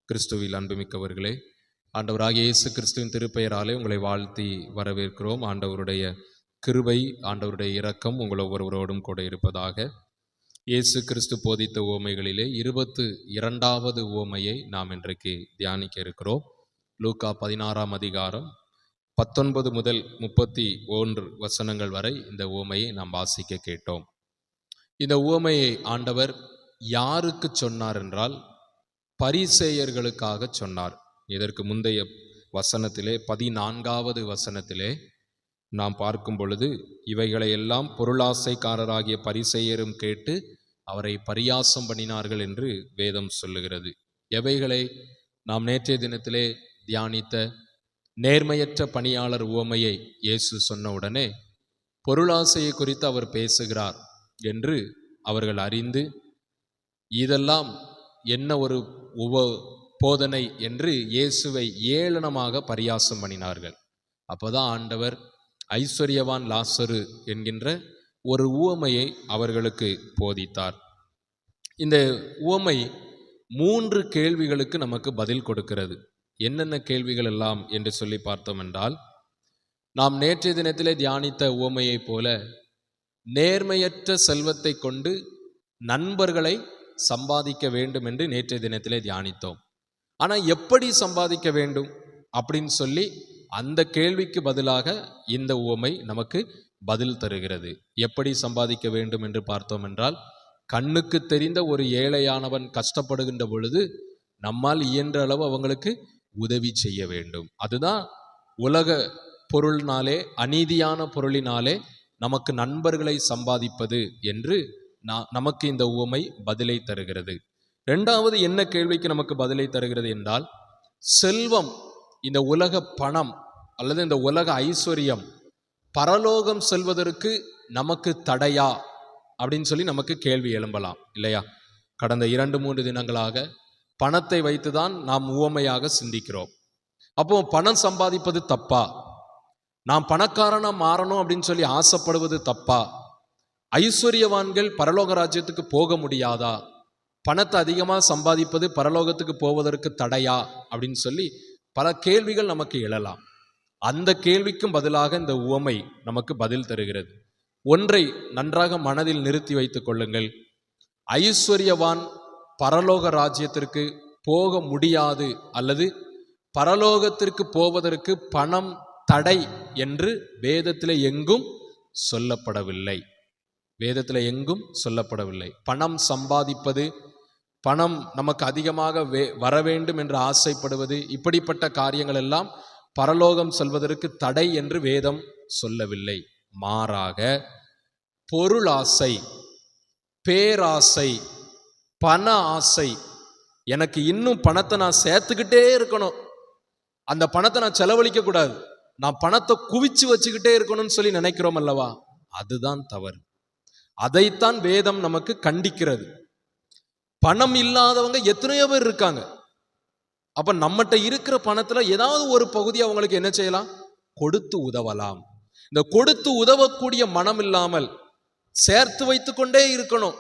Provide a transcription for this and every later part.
கிறிஸ்துவில் அன்புமிக்கவர்களே, ஆண்டவராகிய இயேசு கிறிஸ்துவின் திருப்பெயராலே உங்களை வாழ்த்தி வரவேற்கிறோம். ஆண்டவருடைய கிருபை, ஆண்டவருடைய இரக்கம் உங்கள் ஒவ்வொருவரோடும் கூட இருப்பதாக. இயேசு கிறிஸ்து போதித்த உவமைகளிலே 22வது உவமையை நாம் இன்றைக்கு தியானிக்க இருக்கிறோம். லூக்கா 16ஆம் அதிகாரம் 19 முதல் 31 வசனங்கள் வரை இந்த உவமையை நாம் வாசிக்க கேட்டோம். இந்த உவமையை ஆண்டவர் யாருக்கு சொன்னார் என்றால் பரிசேயர்களுக்காக சொன்னார். இதற்கு முந்தைய வசனத்திலே 14வது வசனத்திலே நாம் பார்க்கும் பொழுது, இவைகளை எல்லாம் பொருளாசைக்காரராகிய பரிசேயரும் கேட்டு அவரை பரியாசம் பண்ணினார்கள் என்று வேதம் சொல்லுகிறது. எவைகளை நாம் நேற்றைய தினத்திலே தியானித்த நேர்மையற்ற பணியாளர் உவமையை இயேசு சொன்ன உடனே பொருளாசையை குறித்து அவர் பேசுகிறார் என்று அவர்கள் அறிந்து, இதெல்லாம் என்ன ஒரு போதனை என்று இயேசுவை ஏளனமாக பரியாசம் பண்ணினார்கள். அப்போதான் ஆண்டவர் ஐஸ்வர்யவான் லாசரு என்கின்ற ஒரு உவமையை அவர்களுக்கு போதித்தார். இந்த உவமை 3 கேள்விகளுக்கு நமக்கு பதில் கொடுக்கிறது. என்னென்ன கேள்விகள் எல்லாம் என்று சொல்லி பார்த்தோம் என்றால், நாம் நேற்றைய தினத்திலே தியானித்த உவமையை போல நேர்மையற்ற செல்வத்தை கொண்டு நண்பர்களை சம்பாதிக்க வேண்டும் என்று நேற்றைய தினத்திலே தியானித்தோம். ஆனால் எப்படி சம்பாதிக்க வேண்டும் அப்படின்னு சொல்லி அந்த கேள்விக்கு பதிலாக இந்த உவமை நமக்கு பதில் தருகிறது. எப்படி சம்பாதிக்க வேண்டும் என்று பார்த்தோம் என்றால், கண்ணுக்கு தெரிந்த ஒரு ஏழையானவன் கஷ்டப்படுகின்ற பொழுது நம்மால் இயன்ற அளவு அவங்களுக்கு உதவி செய்ய வேண்டும். அதுதான் உலக பொருளினாலே, அநீதியான பொருளினாலே நமக்கு நண்பர்களை சம்பாதிப்பது என்று நமக்கு இந்த உவமை பதிலை தருகிறது. 2வது என்ன கேள்விக்கு நமக்கு பதிலை தருகிறது என்றால், செல்வம், இந்த உலக பணம் அல்லது இந்த உலக ஐஸ்வர்யம் பரலோகம் செல்வதற்கு நமக்கு தடையா அப்படின்னு சொல்லி நமக்கு கேள்வி எழும்பலாம் இல்லையா? கடந்த 2-3 தினங்களாக பணத்தை வைத்துதான் நாம் உவமையாக சிந்திக்கிறோம். அப்போ பணம் சம்பாதிப்பது தப்பா? நாம் பணக்காரனா மாறணும் அப்படின்னு சொல்லி ஆசைப்படுவது தப்பா? ஐஸ்வர்யவான்கள் பரலோக ராஜ்யத்துக்கு போக முடியாதா? பணத்தை அதிகமாக சம்பாதிப்பது பரலோகத்துக்கு போவதற்கு தடையா அப்படின்னு சொல்லி பல கேள்விகள் நமக்கு எழலாம். அந்த கேள்விக்கும் பதிலாக இந்த உவமை நமக்கு பதில் தருகிறது. ஒன்றை நன்றாக மனதில் நிறுத்தி வைத்துக் கொள்ளுங்கள். ஐஸ்வர்யவான் பரலோக ராஜ்யத்திற்கு போக முடியாது அல்லது பரலோகத்திற்கு போவதற்கு பணம் தடை என்று வேதத்தில் எங்கும் சொல்லப்படவில்லை. வேதத்தில் எங்கும் சொல்லப்படவில்லை. பணம் சம்பாதிப்பது, பணம் நமக்கு அதிகமாக வர வேண்டும் என்று ஆசைப்படுவது, இப்படிப்பட்ட காரியங்கள் எல்லாம் பரலோகம் செல்வதற்கு தடை என்று வேதம் சொல்லவில்லை. மாறாக பொருளாசை, பேராசை, பண ஆசை, எனக்கு இன்னும் பணத்தை நான் சேர்த்துக்கிட்டே இருக்கணும், அந்த பணத்தை நான் செலவழிக்க கூடாது, நான் பணத்தை குவிச்சு வச்சுக்கிட்டே இருக்கணும்னு சொல்லி நினைக்கிறோம் அல்லவா? அதுதான் தவறு. அதைத்தான் வேதம் நமக்கு கண்டிக்கிறது. பணம் இல்லாதவங்க எத்தனையோ பேர் இருக்காங்க. அப்ப நம்மகிட்ட இருக்கிற பணத்துல ஏதாவது ஒரு பகுதி அவங்களுக்கு என்ன செய்யலாம்? கொடுத்து உதவலாம். இந்த கொடுத்து உதவக்கூடிய மனம் இல்லாமல் சேர்த்து வைத்து கொண்டே இருக்கணும்,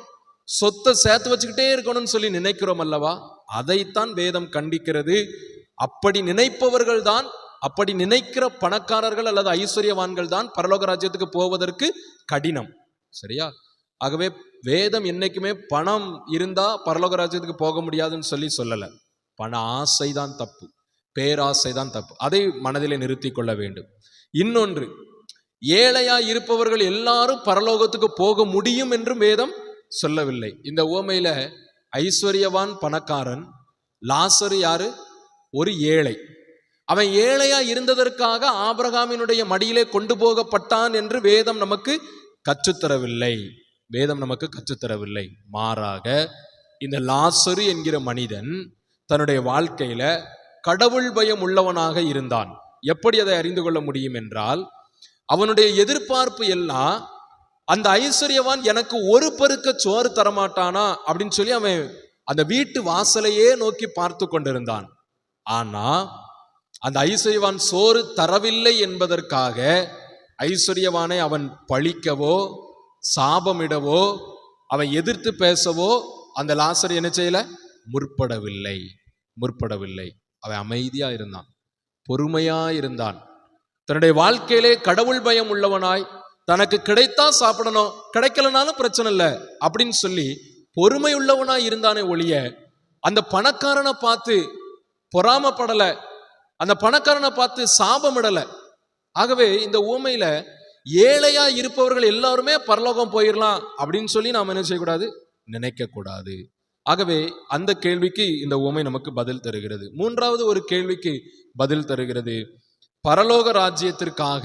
சொத்தை சேர்த்து வச்சுக்கிட்டே இருக்கணும்னு சொல்லி நினைக்கிறோம் அல்லவா? அதைத்தான் வேதம் கண்டிக்கிறது. அப்படி நினைப்பவர்கள் தான், அப்படி நினைக்கிற பணக்காரர்கள் அல்லது ஐஸ்வர்யவான்கள் தான் பரலோக ராஜ்யத்துக்கு போவதற்கு கடினம். சரியா? ஆகவே வேதம் என்னைக்குமே பணம் இருந்தா பரலோக ராஜ்யத்துக்கு போக முடியாதுன்னு சொல்லி சொல்லலை. பண ஆசை தான் தப்பு, பேராசை தான் தப்பு. அதை மனதிலே நிறுத்தி கொள்ள வேண்டும். இன்னொன்று, ஏழையா இருப்பவர்கள் எல்லாரும் பரலோகத்துக்கு போக முடியும் என்றும் வேதம் சொல்லவில்லை. இந்த உவமையில ஐஸ்வர்யவான் பணக்காரன், லாசரு யாரு? ஒரு ஏழை. அவன் ஏழையா இருந்ததற்காக ஆபிரகாமினுடைய மடியிலே கொண்டு போகப்பட்டான் என்று வேதம் நமக்கு கற்றுத்தரவில்லை. வேதம் நமக்கு கற்றுத்தரவில்லை. மாறாக இந்த லாசரு என்கிற மனிதன் தன்னுடைய வாழ்க்கையில கடவுள் பயம் உள்ளவனாக இருந்தான். எப்படி அதை அறிந்து கொள்ள முடியும் என்றால், அவனுடைய எதிர்பார்ப்பு எல்லாம் அந்த ஐஸ்வர்யவான் எனக்கு ஒரு பருக்க சோறு தரமாட்டானா அப்படின்னு சொல்லி அவன் அந்த வீட்டு வாசலையே நோக்கி பார்த்து கொண்டிருந்தான். ஆனா அந்த ஐஸ்வர்யவான் சோறு தரவில்லை என்பதற்காக ஐஸ்வர்யவானை அவன் பழிக்கவோ சாபமிடவோ அவன் எதிர்த்து பேசவோ அந்த லாசர் என்ன செய்யல? முற்படவில்லை. முற்படவில்லை. அவன் அமைதியா இருந்தான், பொறுமையா இருந்தான். தன்னுடைய வாழ்க்கையிலே கடவுள் பயம் உள்ளவனாய், தனக்கு கிடைத்தா சாப்பிடணும், கிடைக்கலனாலும் பிரச்சனை இல்லை அப்படின்னு சொல்லி பொறுமை உள்ளவனாய் இருந்தானே ஒழிய அந்த பணக்காரனை பார்த்து பொறாமப்படல, அந்த பணக்காரனை பார்த்து சாபமிடல. ஆகவே இந்த உவமையில ஏழையா இருப்பவர்கள் எல்லாருமே பரலோகம் போயிடலாம் அப்படின்னு சொல்லி நாம் என்ன செய்யக்கூடாது, நினைக்க கூடாது. ஆகவே அந்த கேள்விக்கு இந்த உவமை நமக்கு பதில் தருகிறது. மூன்றாவது ஒரு கேள்விக்கு பதில் தருகிறது. பரலோக ராஜ்யத்திற்காக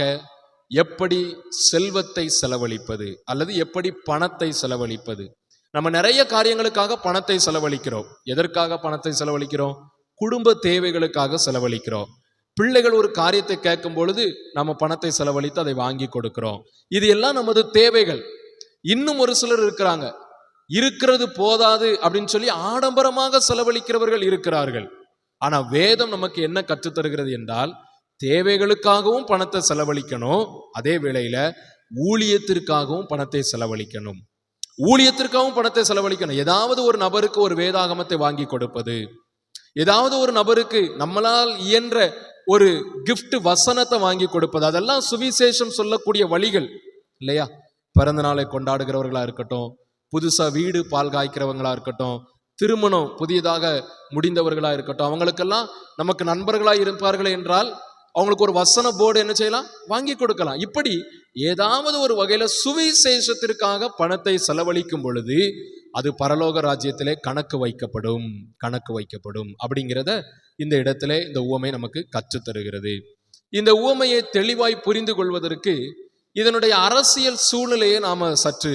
எப்படி செல்வத்தை செலவழிப்பது அல்லது எப்படி பணத்தை செலவழிப்பது? நம்ம நிறைய காரியங்களுக்காக பணத்தை செலவழிக்கிறோம். எதற்காக பணத்தை செலவழிக்கிறோம்? குடும்ப தேவைகளுக்காக செலவழிக்கிறோம். பிள்ளைகள் ஒரு காரியத்தை கேட்கும் பொழுது நம்ம பணத்தை செலவழித்து அதை வாங்கி கொடுக்கிறோம். இது எல்லாம் நமது தேவைகள். இன்னும் ஒரு சிலர் இருக்கிறாங்க, இருக்கிறது போதாது அப்படின்னு சொல்லி ஆடம்பரமாக செலவழிக்கிறவர்கள் இருக்கிறார்கள். ஆனா வேதம் நமக்கு என்ன கற்றுத்தருகிறது என்றால், தேவைகளுக்காகவும் பணத்தை செலவழிக்கணும், அதே வேளையில ஊழியத்திற்காகவும் பணத்தை செலவழிக்கணும். ஊழியத்திற்காகவும் பணத்தை செலவழிக்கணும். ஏதாவது ஒரு நபருக்கு ஒரு வேதாகமத்தை வாங்கி கொடுப்பது, ஏதாவது ஒரு நபருக்கு நம்மளால் இயன்ற ஒரு கிஃப்ட் வசனத்தை வாங்கி கொடுப்பது, அதெல்லாம் சுவிசேஷம் சொல்லக்கூடிய வழிகள் இல்லையா? பிறந்த நாளை கொண்டாடுகிறவர்களா இருக்கட்டும், புதுசா வீடு பால் காய்க்கிறவங்களா இருக்கட்டும், திருமணம் புதியதாக முடிந்தவர்களா இருக்கட்டும், அவங்களுக்கெல்லாம் நமக்கு நண்பர்களா இருப்பார்கள் என்றால் அவங்களுக்கு ஒரு வசன போர்டு என்ன செய்யலாம், வாங்கி கொடுக்கலாம். இப்படி ஏதாவது ஒரு வகையில சுவிசேஷத்திற்காக பணத்தை செலவழிக்கும் பொழுது அது பரலோக ராஜ்யத்திலே கணக்கு வைக்கப்படும் அப்படிங்கிறத இந்த இடத்திலே இந்த உவமை நமக்கு கற்றுத்தருகிறது. இந்த உவமையை தெளிவாய் புரிந்து கொள்வதற்கு இதனுடைய அரசியல் சூழ்நிலையை நாம சற்று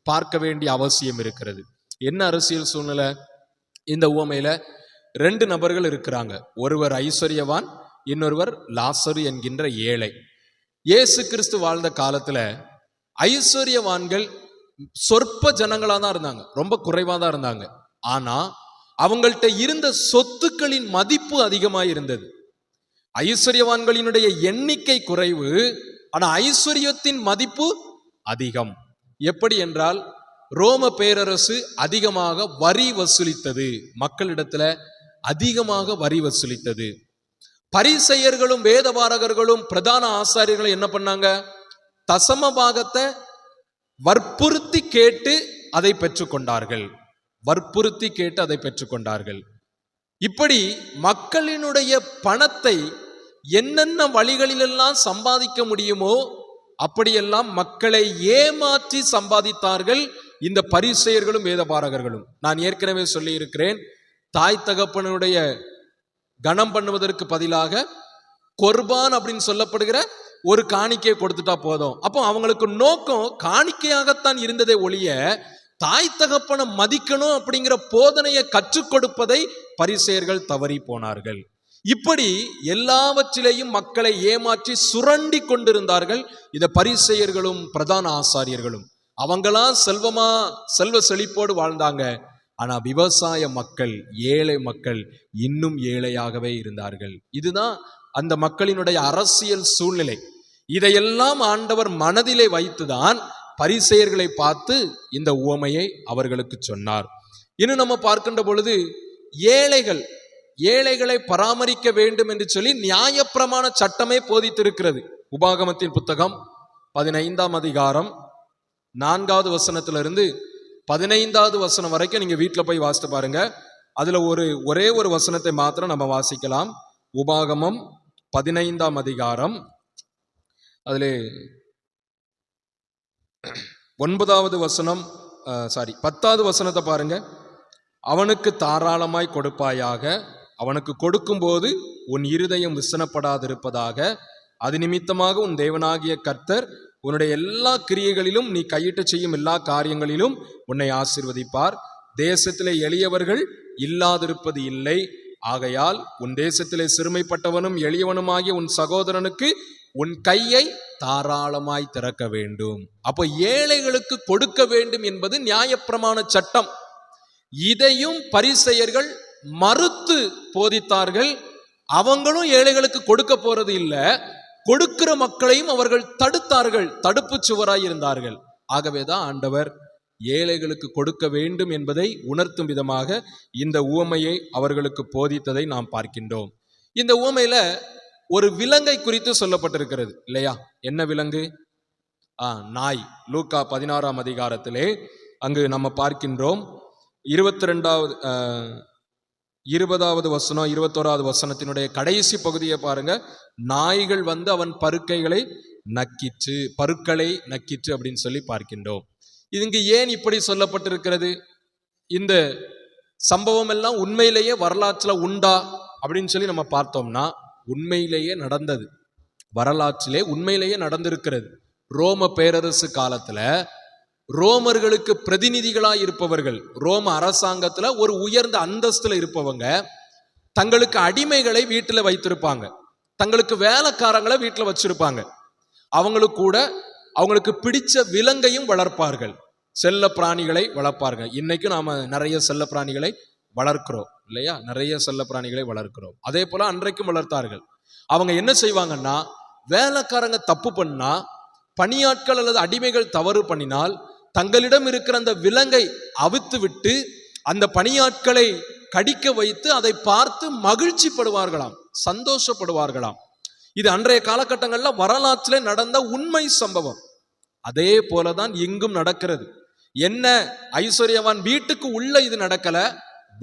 பார்க்க வேண்டிய அவசியம் இருக்கிறது. என்ன அரசியல் சூழ்நிலை? இந்த உவமையில 2 நபர்கள் இருக்கிறாங்க. ஒருவர் ஐஸ்வர்யவான், இன்னொருவர் லாசரு என்கின்ற ஏழை. இயேசு கிறிஸ்து வாழ்ந்த காலத்துல ஐஸ்வர்யவான்கள் சொற்ப ஜனங்களா தான் இருந்தாங்க, ரொம்ப குறைவா தான் இருந்தாங்க. ஆனா அவங்கள்ட்ட இருந்த சொத்துக்களின் மதிப்பு அதிகமாக இருந்தது. ஐஸ்வர்யவான்களினுடைய எண்ணிக்கை குறைவு, ஆனா ஐஸ்வர்யத்தின் மதிப்பு அதிகம். எப்படி என்றால், ரோம பேரரசு அதிகமாக வரி வசூலித்தது, மக்களிடத்துல அதிகமாக வரி வசூலித்தது. பரிசேயர்களும் வேதபாரகர்களும் பிரதான ஆசாரியர்களும் என்ன பண்ணாங்க? தசம பாகத்தை வற்புறுத்தி கேட்டு அதை பெற்றுக்கொண்டார்கள். இப்படி மக்களினுடைய பணத்தை என்னென்ன வழிகளிலெல்லாம் சம்பாதிக்க முடியுமோ அப்படியெல்லாம் மக்களை ஏமாற்றி சம்பாதித்தார்கள் இந்த பரிசேயர்களும் வேதபாரகர்களும். நான் ஏற்கனவே சொல்லி இருக்கிறேன், தாய் தகப்பனுடைய கணம் பண்ணுவதற்கு பதிலாக கொர்பான் அப்படின்னு சொல்லப்படுகிற ஒரு காணிக்கையை கொடுத்துட்டா போதும். அப்போ அவங்களுக்கு நோக்கம் காணிக்கையாகத்தான் இருந்ததே ஒழிய தாய் தகப்பனை மதிக்கணும் அப்படிங்கிற போதனையை கற்றுக் கொடுப்பதை பரிசேயர்கள் தவறி போனார்கள். இப்படி எல்லாவற்றிலையும் மக்களை ஏமாற்றி சுரண்டி கொண்டிருந்தார்கள் இந்த பரிசேயர்களும் பிரதான ஆசாரியர்களும். அவங்களாம் செல்வ செழிப்போடு வாழ்ந்தாங்க. ஆனா விவசாய மக்கள், ஏழை மக்கள் இன்னும் ஏழையாகவே இருந்தார்கள். இதுதான் அந்த மக்களினுடைய அரசியல் சூழ்நிலை. இதையெல்லாம் ஆண்டவர் மனதிலே வைத்துதான் பரிசேயர்களை பார்த்து இந்த உவமையை அவர்களுக்கு சொன்னார். இன்னும் நம்ம பார்க்கின்ற பொழுது ஏழைகளை பராமரிக்க வேண்டும் என்று சொல்லி நியாயப்பிரமாண சட்டமே போதித்திருக்கிறது. உபாகமத்தின் புத்தகம் 15ஆம் அதிகாரம் 4வது வசனத்திலிருந்து 15வது வசனம் வரைக்கும் நீங்க வீட்டில் போய் வாசித்து பாருங்க. அதுல ஒரே ஒரு வசனத்தை மாத்திரம் நம்ம வாசிக்கலாம். உபாகமம் 15ஆம் அதிகாரம், அதுல 9வது வசனம், 10வது வசனத்தை பாருங்க. அவனுக்கு தாராளமாய் கொடுப்பாயாக, அவனுக்கு கொடுக்கும்போது உன் இருதயம் விசனப்படாதிருப்பதாக, அது நிமித்தமாக உன் தேவனாகிய கர்த்தர் உன்னுடைய எல்லா கிரியைகளிலும் நீ கையிட்டு செய்யும் எல்லா காரியங்களிலும் உன்னை ஆசீர்வதிப்பார். தேசத்திலே எளியவர்கள் இல்லாதிருப்பது இல்லை. ஆகையால் உன் தேசத்திலே சிறுமைப்பட்டவனும் எளியவனுமாகிய உன் சகோதரனுக்கு உன் கையை தாராளமாய் திறக்க வேண்டும். அப்போ ஏழைகளுக்கு கொடுக்க வேண்டும் என்பது நியாயப்பிரமாண சட்டம். இதையும் பரிசேயர்கள் மறுத்து போதித்தார்கள். அவங்களும் ஏழைகளுக்கு கொடுக்க போறது இல்லை, கொடுக்கிற மக்களையும் அவர்கள் தடுத்தார்கள், தடுப்பு சுவராய் இருந்தார்கள். ஆகவேதான் ஆண்டவர் ஏழைகளுக்கு கொடுக்க வேண்டும் என்பதை உணர்த்தும் விதமாக இந்த உவமையை அவர்களுக்கு போதித்ததை நாம் பார்க்கின்றோம். இந்த உவமையில ஒரு விலங்கை குறித்து சொல்லப்பட்டிருக்கிறது இல்லையா? என்ன விலங்கு? நாய். லூக்கா 16ஆம் அதிகாரத்திலே அங்கு நம்ம பார்க்கின்றோம். 20வது வசனம் 21வது வசனத்தினுடைய கடைசி பகுதியை பாருங்க. நாய்கள் வந்து அவன் பருக்களை நக்கிற்று அப்படின்னு சொல்லி பார்க்கின்றோம். இங்கு ஏன் இப்படி சொல்லப்பட்டிருக்கிறது? இந்த சம்பவம் எல்லாம் உண்மையிலேயே வரலாற்றுல உண்டா அப்படின்னு சொல்லி நம்ம பார்த்தோம்னா உண்மையிலேயே நடந்தது. வரலாற்றிலே உண்மையிலேயே நடந்திருக்கிறது. ரோம பேரரசு காலத்துல ரோமர்களுக்கு பிரதிநிதிகளாய் இருப்பவர்கள், ரோம அரசாங்கத்துல ஒரு உயர்ந்த அந்தஸ்துல இருப்பவங்க தங்களுக்கு அடிமைகளை வீட்டுல வைத்திருப்பாங்க, தங்களுக்கு வேலைக்காரங்களை வீட்டுல வச்சிருப்பாங்க. அவங்களுக்கு பிடிச்ச விலங்கையும் வளர்ப்பார்கள், செல்ல பிராணிகளை வளர்ப்பார்கள். இன்னைக்கு நாம நிறைய செல்ல பிராணிகளை வளர்க்கிறோம் இல்லையா? நிறைய செல்ல பிராணிகளை வளர்க்கிறோம். அதே போல அன்றைக்கும் வளர்த்தார்கள். அவங்க என்ன செய்வாங்கன்னா, வேலைக்காரங்க தப்பு பண்ணா, பணியாட்கள் அல்லது அடிமைகள் தவறு பண்ணினால் தங்களிடம் இருக்கிற அந்த விலங்கை அவித்து விட்டு அந்த பணியாட்களை கடிக்க வைத்து அதை பார்த்து மகிழ்ச்சி படுவார்களாம், சந்தோஷப்படுவார்களாம். இது அன்றைய காலகட்டங்கள்ல வரலாற்றிலே நடந்த உண்மை சம்பவம். அதே போலதான் இங்கும் நடக்கிறது. என்ன, ஐஸ்வர்யவான் வீட்டுக்கு உள்ள இது நடக்கல,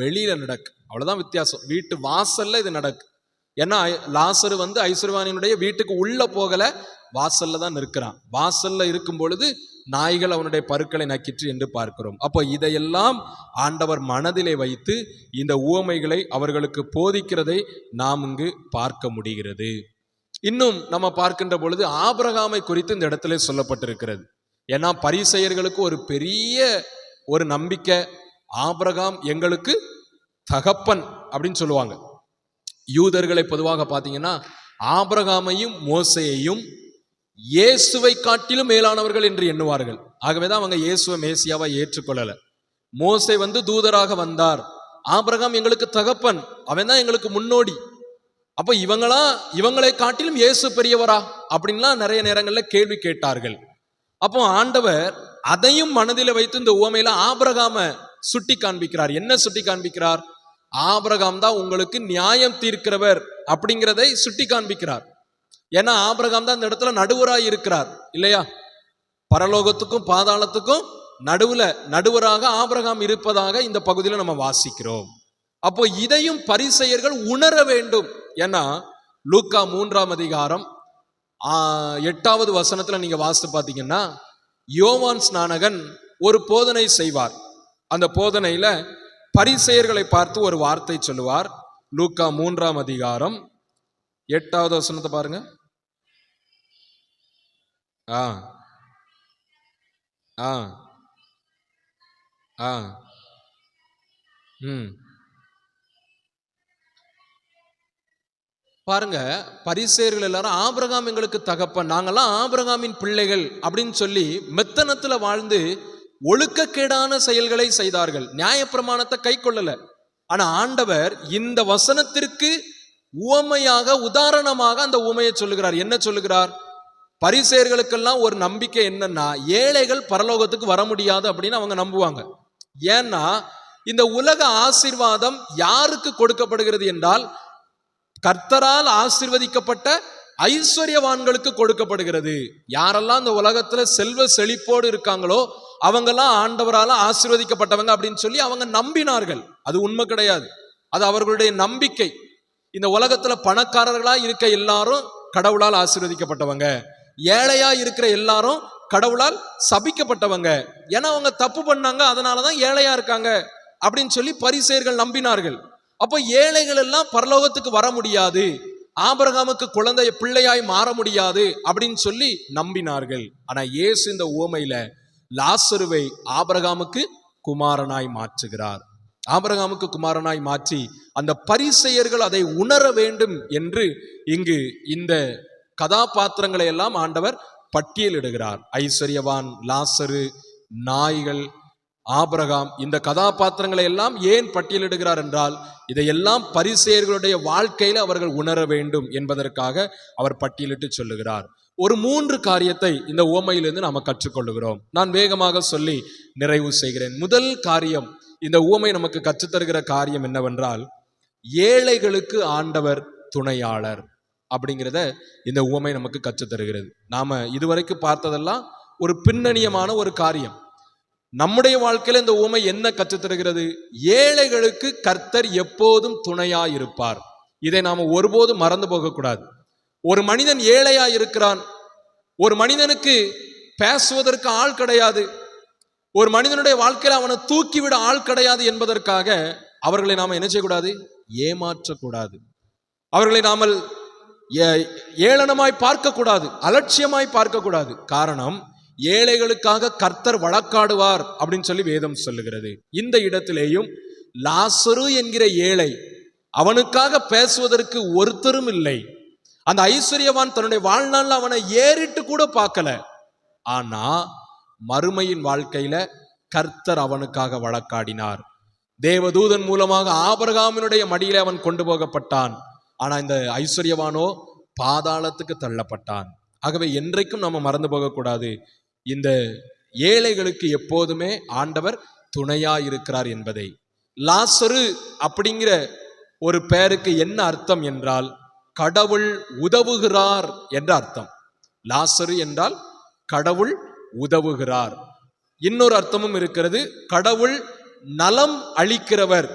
வெளியில நடக்கு. அவ்வளவுதான் வித்தியாசம். வீட்டு வாசல்ல இது நடக்கு. ஏன்னா லாசரு வந்து ஐஸ்வர்யவானினுடைய வீட்டுக்கு உள்ள போகல, வாசல்ல தான் இருக்கிறான். வாசல்ல இருக்கும் பொழுது நாய்கள் அவனுடைய பருக்களை நக்கிற்று என்று பார்க்கிறோம். அப்போ இதையெல்லாம் ஆண்டவர் மனதிலே வைத்து இந்த உவமைகளை அவர்களுக்கு போதிக்கிறதை நாம் இங்கு பார்க்க முடிகிறது. இன்னும் நம்ம பார்க்கின்ற பொழுது ஆபிரகாமை குறித்து இந்த இடத்துல சொல்லப்பட்டிருக்கிறது. ஏன்னா பரிசேயர்களுக்கு ஒரு பெரிய ஒரு நம்பிக்கை, ஆபிரகாம் எங்களுக்கு தகப்பன் அப்படின்னு சொல்லுவாங்க. யூதர்களை பொதுவாக பார்த்தீங்கன்னா ஆபிரகாமையும் மோசேயையும் இயேசுவை காட்டிலும் மேலானவர்கள் என்று எண்ணுவார்கள். ஆகவேதான் அவங்க இயேசுவை மேசியாவை ஏற்றுக்கொள்ளல. மோசே வந்து தூதராக வந்தார், ஆபிரகாம் எங்களுக்கு தகப்பன், அவன் தான் எங்களுக்கு முன்னோடி. அப்ப இவங்களை காட்டிலும் இயேசு பெரியவரா அப்படின்லாம் நிறைய நேரங்கள்ல கேள்வி கேட்டார்கள். அப்போ ஆண்டவர் அதையும் மனதில் வைத்து இந்த உவமையில ஆபிரகாம சுட்டி காண்பிக்கிறார். என்ன சுட்டி காண்பிக்கிறார்? ஆபிரகாம் தான் உங்களுக்கு நியாயம் தீர்க்கிறவர் அப்படிங்கிறதை சுட்டி காண்பிக்கிறார். ஏன்னா ஆபிரகாம் தான் இந்த இடத்துல நடுவராய் இருக்கிறார் இல்லையா? பரலோகத்துக்கும் பாதாளத்துக்கும் நடுவராக ஆபிரகாம் இருப்பதாக இந்த பகுதியில் நம்ம வாசிக்கிறோம். அப்போ இதையும் பரிசேயர்கள் உணர வேண்டும். ஏன்னா லூக்கா 3ஆம் அதிகாரம் 8வது வசனத்துல நீங்க வாசித்து பார்த்தீங்கன்னா, யோவான் ஸ்நானகன் ஒரு போதனை செய்வார். அந்த போதனையில பரிசேயர்களை பார்த்து ஒரு வார்த்தை சொல்லுவார். லூக்கா 3ஆம் அதிகாரம் 8வது வசனத்தை பாருங்க. பாருங்க, பரிசேயர்கள் எல்லாரும் ஆபிரகாம் எங்களுக்கு தகப்பன், நாங்கெல்லாம் ஆபிரகாமின் பிள்ளைகள் அப்படின்னு சொல்லி மெத்தனத்துல வாழ்ந்து ஒழுக்கக்கேடான செயல்களை செய்தார்கள், நியாயப்பிரமாணத்தை கை கொள்ளல. ஆனா ஆண்டவர் இந்த வசனத்திற்கு உவமையாக, உதாரணமாக அந்த உவமையை சொல்லுகிறார். என்ன சொல்லுகிறார்? பரிசேயர்களுக்கெல்லாம் ஒரு நம்பிக்கை என்னன்னா, ஏழைகள் பரலோகத்துக்கு வர முடியாது அப்படின்னு அவங்க நம்புவாங்க. ஏன்னா இந்த உலக ஆசீர்வாதம் யாருக்கு கொடுக்கப்படுகிறது என்றால், கர்த்தரால் ஆசீர்வதிக்கப்பட்ட ஐஸ்வர்யவான்களுக்கு கொடுக்கப்படுகிறது. யாரெல்லாம் இந்த உலகத்துல செல்வ செழிப்போடு இருக்காங்களோ அவங்கெல்லாம் ஆண்டவரால் ஆசீர்வதிக்கப்பட்டவங்க அப்படின்னு சொல்லி அவங்க நம்பினார்கள். அது உண்மை கிடையாது, அது அவர்களுடைய நம்பிக்கை. இந்த உலகத்துல பணக்காரர்களா இருக்க எல்லாரும் கடவுளால் ஆசீர்வதிக்கப்பட்டவங்க, ஏழையா இருக்கிற எல்லாரும் கடவுளால் சபிக்கப்பட்டவங்க. ஏன்னா அவங்க தப்பு பண்ணாங்க, அதனாலதான் ஏழையா இருக்காங்க அப்படின்னு சொல்லி பரிசேயர்கள் நம்பினார்கள். அப்போ ஏழைகள் எல்லாம் பரலோகத்துக்கு வர முடியாது, ஆபிரகாமுக்கு குழந்தை பிள்ளையாய் மாற முடியாது அப்படின்னு சொல்லி நம்பினார்கள். ஆனா இயேசு இந்த உவமையில லாசருவை ஆபிரகாமுக்கு குமாரனாய் மாற்றுகிறார். ஆபிரகாமுக்கு குமாரனாய் மாற்றி அந்த பரிசேயர்கள் அதை உணர வேண்டும் என்று இங்கு இந்த கதாபாத்திரங்களை எல்லாம் ஆண்டவர் பட்டியலிடுகிறார். ஐஸ்வர்யவான், லாசரு, நாய்கள், ஆபிரகாம், இந்த கதாபாத்திரங்களை எல்லாம் ஏன் பட்டியலிடுகிறார் என்றால், இதையெல்லாம் பரிசேயர்களுடைய வாழ்க்கையில அவர்கள் உணர வேண்டும் என்பதற்காக அவர் பட்டியலிட்டு சொல்லுகிறார். ஒரு 3 காரியத்தை இந்த உவமையிலிருந்து நாம கற்றுக்கொள்ளுகிறோம். நான் வேகமாக சொல்லி நிறைவு செய்கிறேன். முதல் காரியம், இந்த உவமை நமக்கு கற்றுத்தருகிற காரியம் என்னவென்றால், ஏழைகளுக்கு ஆண்டவர் துணையாளர் அப்படிங்கிறத இந்த உவமை நமக்கு கற்றுத்தருகிறது. நாம இதுவரைக்கும் பார்த்ததெல்லாம் ஒரு பின்னணியமான ஒரு காரியம். நம்முடைய வாழ்க்கையில இந்த உவமை என்ன கற்றுத்தருகிறது? ஏழைகளுக்கு கர்த்தர் எப்போதும் துணையாயிருப்பார். இதை நாம ஒருபோதும் மறந்து போகக்கூடாது. ஒரு மனிதன் ஏழையா இருக்கிறான், ஒரு மனிதனுக்கு பேசுவதற்கு ஆள் கிடையாது, ஒரு மனிதனுடைய வாழ்க்கையில அவனை தூக்கிவிட ஆள் கிடையாது என்பதற்காக அவர்களை நாம என்ன செய்யக்கூடாது? ஏமாற்றக்கூடாது. அவர்களை நாமல் ஏளனமாய் பார்க்கக்கூடாது, அலட்சியமாய் பார்க்கக்கூடாது. காரணம், ஏழைகளுக்காக கர்த்தர் வழக்காடுவார் அப்படின்னு சொல்லி வேதம் சொல்லுகிறது. இந்த இடத்திலேயும் லாசரு என்கிற ஏழை, அவனுக்காக பேசுவதற்கு ஒருத்தரும் இல்லை. அந்த ஐஸ்வர்யவான் தன்னுடைய வாழ்நாள்ல அவனை ஏறிட்டு கூட பார்க்கல. ஆனா மறுமையின் வாழ்க்கையில கர்த்தர் அவனுக்காக வழக்காடினார். தேவதூதன் மூலமாக ஆபிரகாமினுடைய மடியிலே அவன் கொண்டு போகப்பட்டான். ஆனா இந்த ஐஸ்வர்யவானோ பாதாளத்துக்கு தள்ளப்பட்டான். ஆகவே என்றைக்கும் நம்ம மறந்து போகக்கூடாது, இந்த ஏழைகளுக்கு எப்போதுமே ஆண்டவர் துணையா இருக்கிறார் என்பதை. லாசரு அப்படிங்கிற ஒரு பெயருக்கு என்ன அர்த்தம் என்றால், கடவுள் உதவுகிறார் என்ற அர்த்தம். லாசரு என்றால் கடவுள் உதவுகிறார். இன்னொரு அர்த்தமும் இருக்கிறது, கடவுள் நலம் அளிக்கிறவர்,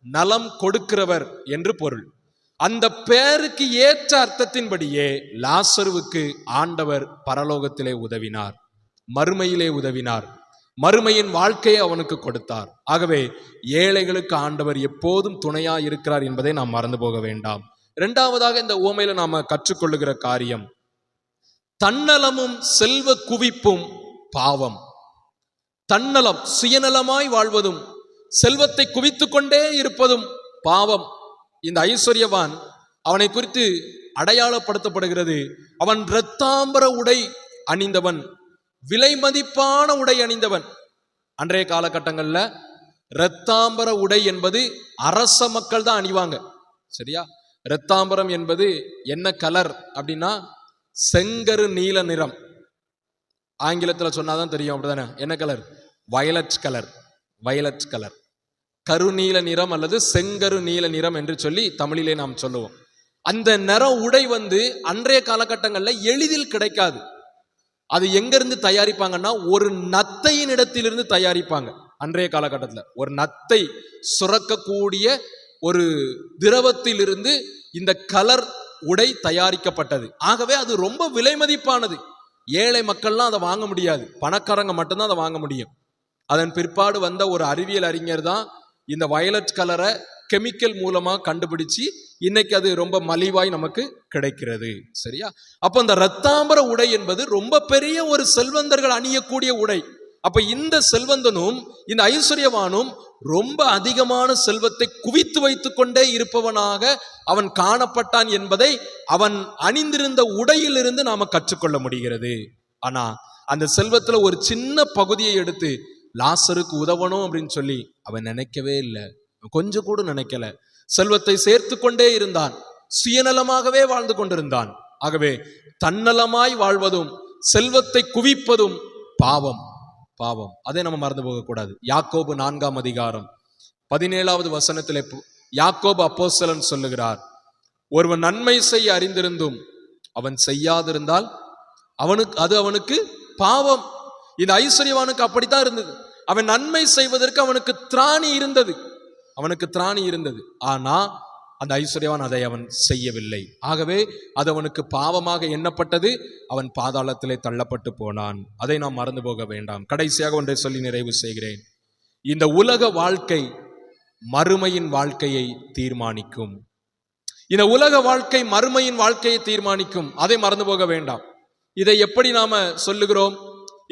நலம் கொடுக்கிறவர் என்று பொருள். அந்த பெயருக்கு ஏற்ற அர்த்தத்தின்படியே லாசருவுக்கு ஆண்டவர் பரலோகத்திலே உதவினார், மறுமையிலே உதவினார், மறுமையின் வாழ்க்கையை அவனுக்கு கொடுத்தார். ஆகவே ஏழைகளுக்கு ஆண்டவர் எப்போதும் துணையா இருக்கிறார் என்பதை நாம் மறந்து போக வேண்டாம். இரண்டாவதாக இந்த உவமையில நாம கற்றுக்கொள்ளுகிற காரியம், தன்னலமும் செல்வ குவிப்பும் பாவம். தன்னலம், சுயநலமாய் வாழ்வதும் செல்வத்தை குவித்து கொண்டே இருப்பதும் பாவம். இந்த ஐஸ்வர்யவான், அவனை குறித்து அடையாளப்படுத்தப்படுகிறது, அவன் இரத்தாம்பர உடை அணிந்தவன், விலை மதிப்பான உடை அணிந்தவன். அன்றைய காலகட்டங்கள்ல இரத்தாம்பர உடை என்பது அரச மக்கள் தான் அணிவாங்க, சரியா? இரத்தாம்பரம் என்பது என்ன கலர் அப்படின்னா செங்கரு நீல நிறம். ஆங்கிலத்தில் சொன்னாதான் தெரியும், அப்படிதானே? என்ன colour? Violet colour. Violet colour, கருநீல நிறம் அல்லது செங்கரு நீல நிறம் என்று சொல்லி தமிழிலே நாம் சொல்லுவோம். அந்த நிற உடை அன்றைய காலகட்டங்களில் எளிதில் கிடைக்காது. அது எங்கிருந்து தயாரிப்பாங்கன்னா, ஒரு நத்தையின் இடத்திலிருந்து தயாரிப்பாங்க. அன்றைய காலகட்டத்தில் ஒரு நத்தை சுரக்கக்கூடிய ஒரு திரவத்திலிருந்து இந்த கலர் உடை தயாரிக்கப்பட்டது. ஆகவே அது ரொம்ப விலை மதிப்பானது. ஏழை மக்கள்லாம் அதை வாங்க முடியாது, பணக்காரங்க மட்டும்தான் அதை வாங்க முடியும். அதன் பிற்பாடு வந்த ஒரு அறிவியல் அறிஞர் தான் இந்த வயலட் கலரை கெமிக்கல் மூலமா கண்டுபிடிச்சு இன்னைக்கு அது ரொம்ப மலிவாய் நமக்கு கிடைக்கிறது, சரியா? அப்ப அந்த இரத்தாம்பர உடை என்பது ரொம்ப பெரிய ஒரு செல்வந்தர்கள் அணியக்கூடிய உடை. அப்ப இந்த செல்வந்தனும் இந்த ஐஸ்வர்யவானும் ரொம்ப அதிகமான செல்வத்தை குவித்து வைத்துக் கொண்டே இருப்பவனாக அவன் காணப்பட்டான் என்பதை அவன் அணிந்திருந்த உடையிலிருந்து நாம கற்றுக்கொள்ள முடிகிறது. ஆனா அந்த செல்வத்துல ஒரு சின்ன பகுதியை எடுத்து லாசருக்கு உதவணும் அப்படின்னு சொல்லி அவன் நினைக்கவே இல்லை, கொஞ்சம் கூட நினைக்கல. செல்வத்தை சேர்த்து கொண்டே இருந்தான், சுயநலமாகவே வாழ்ந்து கொண்டிருந்தான். ஆகவே தன்னலமாய் வாழ்வதும் செல்வத்தை குவிப்பதும் பாவம், பாவம். அதை நம்ம மறந்து போகக்கூடாது. யாக்கோபு 4ஆம் அதிகாரம் 17வது வசனத்திலே யாக்கோபு அப்போஸ்தலன் சொல்லுகிறார், ஒருவன் நன்மை செய்ய அறிந்திருந்தும் அவன் செய்யாதிருந்தால் அவனுக்கு பாவம். இந்த ஐஸ்வர்யவானுக்கு அப்படித்தான் இருந்தது. அவன் நன்மை செய்வதற்கு அவனுக்கு திராணி இருந்தது, ஆனா அந்த ஐஸ்வர்யவான் அதை அவன் செய்யவில்லை. ஆகவே அது அவனுக்கு பாவமாக எண்ணப்பட்டது, அவன் பாதாளத்திலே தள்ளப்பட்டு போனான். அதை நாம் மறந்து போக வேண்டாம். கடைசியாக ஒன்றை சொல்லி நிறைவு செய்கிறேன். இந்த உலக வாழ்க்கை மறுமையின் வாழ்க்கையை தீர்மானிக்கும். இந்த உலக வாழ்க்கை மறுமையின் வாழ்க்கையை தீர்மானிக்கும், அதை மறந்து போக வேண்டாம். இதை எப்படி நாம சொல்லுகிறோம்?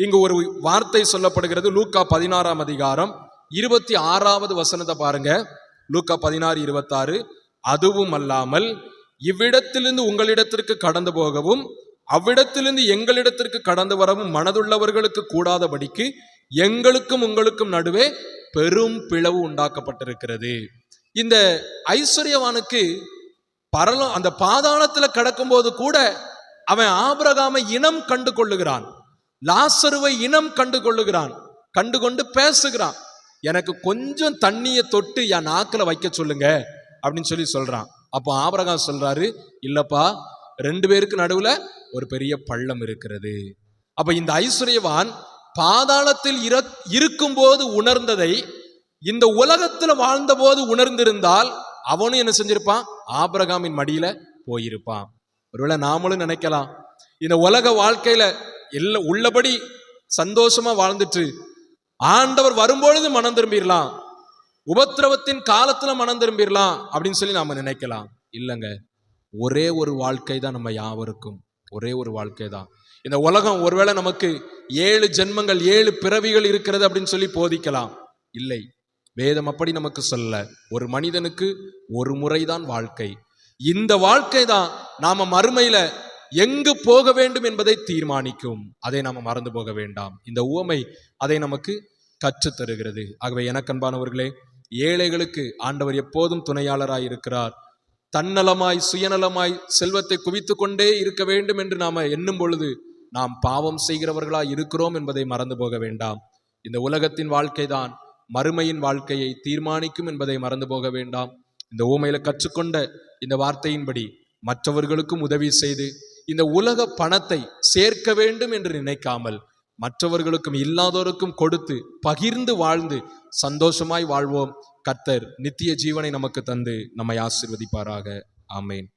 இங்கு ஒரு வார்த்தை சொல்லப்படுகிறது. லூக்கா 16ஆம் அதிகாரம் 26வது வசனத்தை பாருங்க. லூக்கா 16:26, அதுவும் அல்லாமல் இவ்விடத்திலிருந்து உங்களிடத்திற்கு கடந்து போகவும் அவ்விடத்திலிருந்து எங்களிடத்திற்கு கடந்து வரவும் மனதுள்ளவர்களுக்கு கூடாதபடிக்கு எங்களுக்கும் உங்களுக்கும் நடுவே பெரும் பிளவு உண்டாக்கப்பட்டிருக்கிறது. இந்த ஐஸ்வர்யவானுக்கு அந்த பாதாளத்துல கடக்கும் போது கூட அவன் ஆபிரகாமை இனம் கண்டு கொள்ளுகிறான், லாசருவை இனம் கண்டு கொள்ளுகிறான், கண்டு கொண்டு பேசுகிறான். எனக்கு கொஞ்சம் தண்ணியை தொட்டு என் நாக்கில் வைக்க சொல்லுங்க அப்படின்னு சொல்லி சொல்றான். அப்போ ஆபிரகாம் சொல்றாரு, இல்லப்பா, 2 பேருக்கு நடுவுல ஒரு பெரிய பள்ளம் இருக்கிறது. அப்ப இந்த ஐஸ்வர்யவான் பாதாளத்தில் இருக்கும் போது உணர்ந்ததை இந்த உலகத்துல வாழ்ந்த போது உணர்ந்திருந்தால் அவனும் என்ன செஞ்சிருப்பான்? ஆபிரகாமின் மடியில போயிருப்பான். ஒருவேளை நாமளும் நினைக்கலாம், இந்த உலக வாழ்க்கையில எல்லாம் உள்ளபடி சந்தோஷமா வாழ்ந்துட்டு ஆண்டவர் வரும்பொழுது மனம் திரும்பிடலாம், உபத்திரவத்தின் காலத்துல மனம் திரும்பிடலாம் அப்படின்னு சொல்லி நாம நினைக்கலாம். இல்லைங்க, ஒரே ஒரு வாழ்க்கை தான் நம்ம யாவருக்கும், ஒரே ஒரு வாழ்க்கை தான். இந்த உலகம் ஒருவேளை நமக்கு 7 ஜென்மங்கள் 7 பிறவிகள் இருக்கிறது அப்படின்னு சொல்லி போதிக்கலாம். இல்லை, வேதம் அப்படி நமக்கு சொல்ல. ஒரு மனிதனுக்கு ஒரு முறைதான் வாழ்க்கை. இந்த வாழ்க்கை தான் நாம மறுமையில எங்கு போக வேண்டும் என்பதை தீர்மானிக்கும். அதை நாம மறந்து போக வேண்டாம். இந்த உவமை அதை நமக்கு கற்றுத் தருகிறது. ஆகவே எனக்கன்பானவர்களே, ஏழைகளுக்கு ஆண்டவர் எப்போதும் துணையாளராய் இருக்கிறார். தன்னலமாய் சுயநலமாய் செல்வத்தை குவித்து கொண்டே இருக்க வேண்டும் என்று நாம எண்ணும் பொழுது நாம் பாவம் செய்கிறவர்களாய் இருக்கிறோம் என்பதை மறந்து போக வேண்டாம். இந்த உலகத்தின் வாழ்க்கை தான் மறுமையின் வாழ்க்கையை தீர்மானிக்கும் என்பதை மறந்து போக வேண்டாம். இந்த ஊமையில கற்றுக்கொண்ட இந்த வார்த்தையின்படி மற்றவர்களுக்கும் உதவி செய்து இந்த உலக பணத்தை சேர்க்க வேண்டும் என்று நினைக்காமல் மற்றவர்களுக்கும் இல்லாதோருக்கும் கொடுத்து பகிர்ந்து வாழ்ந்து சந்தோஷமாய் வாழ்வோம். கர்த்தர் நித்திய ஜீவனை நமக்கு தந்து நம்மை ஆசீர்வதிப்பாராக. ஆமேன்.